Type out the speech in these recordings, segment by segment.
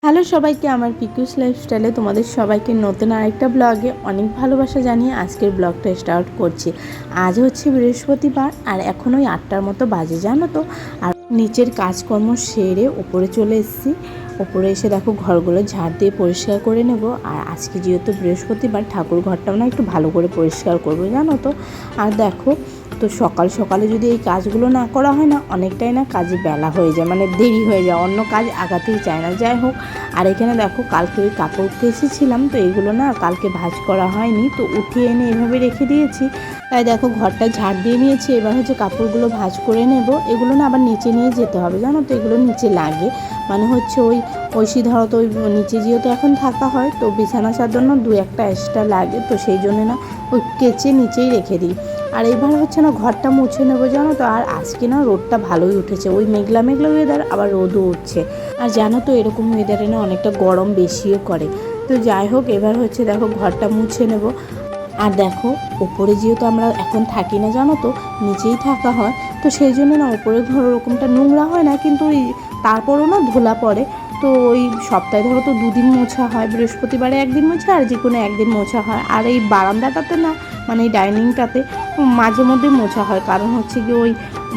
Hello সবাইকে, আমার পিকুস লাইফস্টাইলে তোমাদের সবাইকে নতুন আরেকটা ব্লগে অনেক ভালোবাসা জানিয়ে আজকের ব্লগটা স্টার্ট করছি। আজ হচ্ছে বৃহস্পতিবার আর এখন ওই 8টার মতো বাজে, জানো তো। আর নিচের কাজকর্ম সেরে ওপরে চলে এসেছি। ওপরে এসে দেখো ঘরগুলো ঝাড় দিয়ে পরিষ্কার করে নেব। আর আজকে যেহেতু বৃহস্পতিবার, ঠাকুর ঘরটাও না একটু ভালো করে পরিষ্কার করবো, জানো তো। আর দেখো তো সকাল সকালে যদি এই কাজগুলো না করা হয় না, অনেকটাই না কাজে বেলা হয়ে যায়, মানে দেরি হয়ে যায়, অন্য কাজ আগাতেই চায় না। যাই হোক, আর এখানে দেখো কালকে ওই কাপড় কেচেছিলাম, তো এগুলো না কালকে ভাঁজ করা হয়নি, তো উঠিয়ে এনে এভাবে রেখে দিয়েছি। তাই দেখো ঘরটা ঝাড় দিয়ে নিয়েছি। এবার হচ্ছে কাপড়গুলো ভাঁজ করে নেব। এগুলো না আবার নিচে নিয়ে যেতে হবে, জানো তো। এগুলো নিচে লাগে, মানে হচ্ছে ওই ঐশী ধরো তো ওই নিচে যেহেতু এখন থাকা হয়, তো বিছানা চাদর না 2-1টা এক্সট্রা লাগে, তো সেই জন্য না ওই কেচে নিচেই রেখে দিই। আর এবার হচ্ছে না ঘরটা মুছে নেবো, জানো তো। আর আজকে না রোদটা ভালোই উঠেছে, ওই মেঘলা মেঘলা ওয়েদার, আবার রোদও উঠছে। আর জানো তো এরকম ওয়েদারে না অনেকটা গরম বেশিও করে। তো যাই হোক, এবার হচ্ছে দেখো ঘরটা মুছে নেব। আর দেখো ওপরে যেহেতু আমরা এখন থাকি না, জানো তো, নিচেই থাকা হয়, তো সেই জন্য না ওপরের ঘর ওরকমটা নোংরা হয় না, কিন্তু ওই তারপরও না ধুলা পড়ে। তো ওই সপ্তাহে ধরো তো 2 দিন মোছা হয়, বৃহস্পতিবারে 1 দিন মোছা আর যে কোনো 1 দিন মোছা হয়। আর এই বারান্দাটাতে না, মানে এই ডাইনিংটাতে মাঝে মধ্যে মোছা হয়, কারণ হচ্ছে কি ওই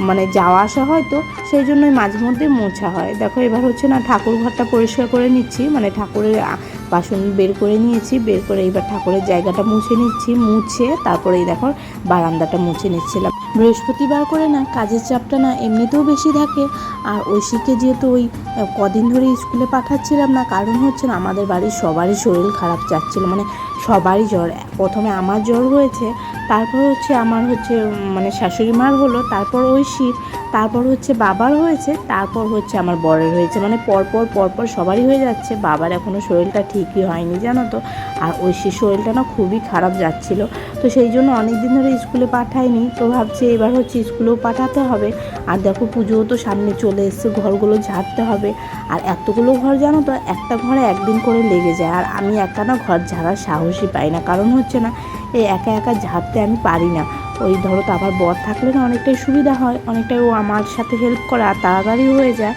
মানে যাওয়া আসা হয়, তো সেই জন্যই মাঝে মধ্যে মোছা হয়। দেখো এবার হচ্ছে না ঠাকুর ঘরটা পরিষ্কার করে নিচ্ছি, মানে ঠাকুরের বাসন বের করে নিয়েছি, বের করে এবার ঠাকুরের জায়গাটা মুছে নিচ্ছি, মুছে তারপরে এই দেখো বারান্দাটা মুছে নিচ্ছিলাম। বৃহস্পতিবার করে না কাজের চাপটা না এমনিতেও বেশি থাকে। আর ঐশীকে যেহেতু ওই কদিন ধরে স্কুলে পাঠাচ্ছিলাম না, কারণ হচ্ছে না আমাদের বাড়ির সবারই শরীর খারাপ যাচ্ছিল, মানে সবারই জ্বর। প্রথমে আমার জ্বর হয়েছে, তারপর হচ্ছে আমার হচ্ছে মানে শাশুড়ি মার হলো, তারপর ঐশীর, তারপর হচ্ছে বাবার হয়েছে, তারপর হচ্ছে আমার বরের হয়েছে, মানে পরপর সবারই হয়ে যাচ্ছে। বাবার এখনও শরীরটা ঠিকই হয়নি, জানো তো। আর ঐশীর শরীরটা না খুবই খারাপ যাচ্ছিল, তো সেই জন্য অনেক দিন ধরে স্কুলে পাঠাইনি, তো ভাবছি এবার হচ্ছে স্কুলেও পাঠাতে হবে। আর দেখো পুজোও তো সামনে চলে এসছে, ঘরগুলো ঝাড়তে হবে। আর এতগুলো ঘর, জানো তো, একটা ঘরে 1 দিন করে লেগে যায়। আর আমি একা না ঘর ঝাড়ার সাহসই পাই না, কারণ হচ্ছে না এই একা একা ঝাড়তে আমি পারি না। ওই ধরো তো আবার বর থাকলে না অনেকটাই সুবিধা হয়, অনেকটাই ও আমার সাথে হেল্প করে আর তাড়াতাড়ি হয়ে যায়।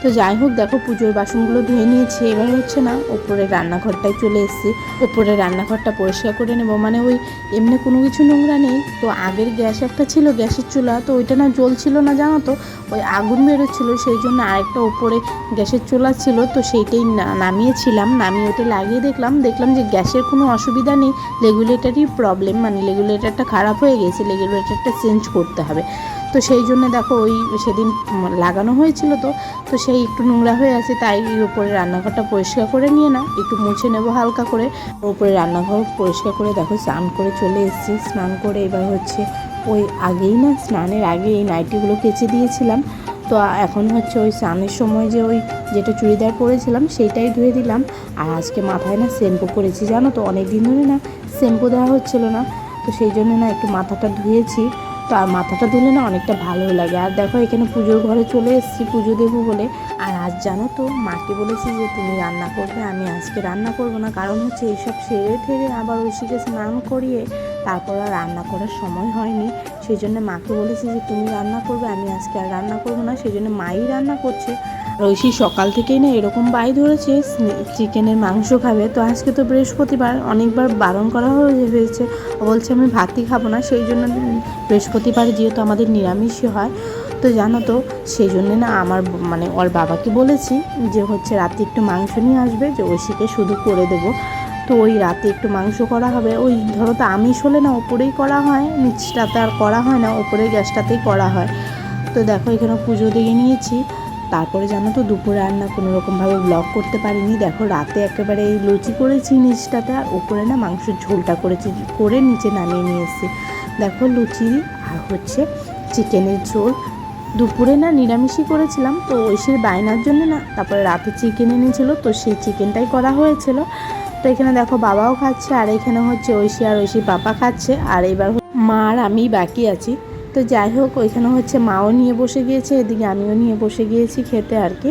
তো যাই হোক, দেখো পুজোর বাসনগুলো ধুয়ে নিয়েছি। এবার হচ্ছে না ওপরে রান্নাঘরটায় চলে এসেছি। ওপরে রান্নাঘরটা পরিষ্কার করে নেবো, মানে ওই এমনি কোনো কিছু নোংরা নেই। তো আগের গ্যাস একটা ছিল, গ্যাসের চুলা, তো ওইটা না জ্বলছিল না, জানো তো, ওই আগুন বেরোচ্ছিলো, সেই জন্য আরেকটা ওপরে গ্যাসের চুলা ছিল, তো সেইটাই নামিয়েছিলাম। নামিয়ে ওটা লাগিয়ে দেখলাম যে গ্যাসের কোনো অসুবিধা নেই, রেগুলেটরই প্রবলেম, মানে রেগুলেটরটা খারাপ হয়ে গেছে, রেগুলেটরটা চেঞ্জ করতে হবে। তো সেই জন্য দেখো ওই সেদিন লাগানো হয়েছিল, তো সেই একটু নোংরা হয়ে আছে, তাই উপরে রান্নাঘরটা পরিষ্কার করে নিয়ে না একটু মুছে নেব হালকা করে। উপরে রান্নাঘর পরিষ্কার করে দেখো স্নান করে চলে এসেছি। স্নান করে এবার হচ্ছে ওই আগেই না, স্নানের আগে এই নাইটিগুলো কেচে দিয়েছিলাম। তো এখন হচ্ছে ওই স্নানের সময় যে ওই যেটা চুড়িদার পরেছিলাম সেইটাই ধুয়ে দিলাম। আর আজকে মাথায় না শ্যাম্পু করেছি, জানো তো, অনেক দিন ধরে না শ্যাম্পু দেওয়া হচ্ছিলো না, তো সেই জন্য না একটু মাথাটা ধুয়েছি। তো আর মাথাটা ধুলে না অনেকটা ভালো লাগে। আর দেখো এখানে পুজোর ঘরে চলে এসেছি পুজো দেবো বলে। আর আজ জানো তো মাকে বলেছি যে তুমি রান্না করবে, আমি আজকে রান্না করব না, কারণ হচ্ছে এইসব সেরে ঠেরে আবার ঐশীকে স্নান করিয়ে তারপর আর রান্না করার সময় হয়নি। সেই জন্য মাকে বলেছি যে তুমি রান্না করবে, আমি আজকে আর রান্না করবো না, সেই জন্য মাই রান্না করছে। ঐশী সকাল থেকেই না এরকম বাই ধরেছে চিকেনের মাংস খাবে। তো আজকে তো বৃহস্পতিবার, অনেকবার বারণ করা হয়েছে, বলছে আমি ভাতই খাবো না, সেই জন্য বৃহস্পতিবার যেহেতু আমাদের নিরামিষই হয়, তো জানো তো, সেই জন্যে না আমার মানে ওর বাবাকে বলেছি যে হচ্ছে রাতে একটু মাংস নিয়ে আসবে, যে ঐশীকে শুধু করে দেবো। তো ওই রাতে একটু মাংস করা হবে। ওই ধরো তো আমিষ হলে না ওপরেই করা হয়, নিচটাতে আর করা হয় না, ওপরের গ্যাসটাতেই করা হয়। তো দেখো এখানে পুজো দিয়ে নিয়েছি। তারপরে জানো তো দুপুরে রান্না কোনো রকমভাবে ব্লগ করতে পারিনি। দেখো রাতে একেবারে এই লুচি করেছি নিচটাতে, আর উপরে না মাংসের ঝোলটা করেছি, করে নিচে নামিয়ে নিয়ে এসেছি। দেখো লুচি আর হচ্ছে চিকেনের ঝোল। দুপুরে না নিরামিষই করেছিলাম, তো ঐশীর বায়নার জন্য না তারপরে রাতে চিকেন এনেছিল, তো সেই চিকেনটাই করা হয়েছিল। তো এখানে দেখো বাবাও খাচ্ছে, আর এখানে হচ্ছে ঐশী আর ঐশীর পাপা খাচ্ছে, আর এবার মা আর আমি বাকি আছি। তো যাই হোক, ওইখানে হচ্ছে মাও নিয়ে বসে গিয়েছে, এদিকে আমিও নিয়ে বসে গিয়েছি খেতে আর কি।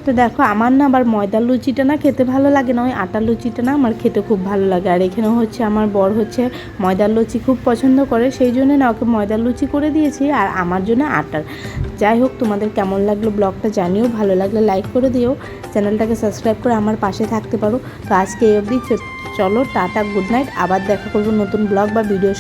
তো দেখো আমার না আবার ময়দার লুচিটা না খেতে ভালো লাগে না, ওই আটার লুচিটা না আমার খেতে খুব ভালো লাগে। আর এখানে হচ্ছে আমার বর হচ্ছে ময়দার লুচি খুব পছন্দ করে, সেই জন্য না ওকে ময়দার লুচি করে দিয়েছি আর আমার জন্য আটার। যাই হোক, তোমাদের কেমন লাগলো ব্লগটা জানিও, ভালো লাগলে লাইক করে দিও, চ্যানেলটাকে সাবস্ক্রাইব করে আমার পাশে থাকতে পারো। তো আজকে এই অবধি, চলো টাটা, গুড নাইট, আবার দেখা করবো নতুন ব্লগ বা ভিডিও।